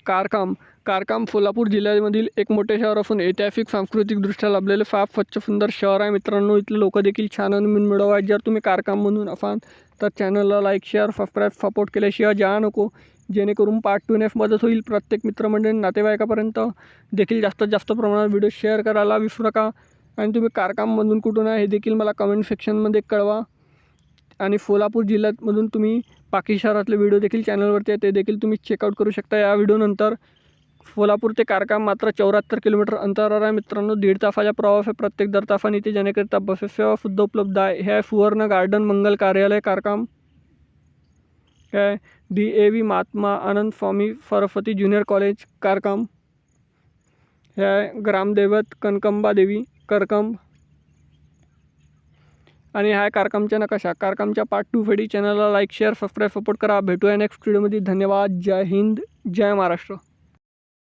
कारकाम सोलापूर जिल्ह्यामधील एक मोठे शहर असून ऐतिहासिक सांस्कृतिकदृष्ट्या लाभलेले फार स्वच्छ सुंदर शहर आहे मित्रांनो. इथले लोक देखील छान अनुभव मिळवत आहेत. जर तुम्ही कारकाममधून असाल तर चॅनलला लाईक शेअर सबस्क्राईब सपोर्ट केल्याशिवाय जा नको, जेणेकरून पार्ट 2 नेस मदत होईल. प्रत्येक मित्रमंडळी नातेवाईकापर्यंत देखील जास्तीत जास्त प्रमाणात व्हिडिओ शेअर करायला विसरू नका. आणि तुम्ही कारकाममधून कुठून आहे हे देखील मला कमेंट सेक्शनमध्ये कळवा. आणि सोलापूर जिल्ह्यामधून तुम्ही बाकी शहरातले व्हिडिओ देखील चॅनलवरती आहे, ते देखील तुम्ही चेकआउट करू शकता. या व्हिडिओनंतर सोलापूर ते कारकाम मात्र 74 किलोमीटर अंतरावर आहे मित्रांनो. 1.5 तासाचा प्रवास आहे प्रत्येक दर तासाने. इथे जाण्याकरिता बसेस सेवा सुद्धा उपलब्ध आहे. हे आहे सुवर्ण गार्डन मंगल कार्यालय कारकाम. काय DAV महात्मा आनंद स्वामी सरस्वती ज्युनियर कॉलेज कारकाम. हे आहे ग्रामदैवत कनकंबा देवी करकम. आणि हा कारकामचा नकाशा. कारकामच्या पार्ट 2 साठी चॅनलला लाईक शेअर सबस्क्राईब सपोर्ट करा. भेटूया नेक्स्ट व्हिडिओमध्ये. धन्यवाद. जय हिंद, जय महाराष्ट्र.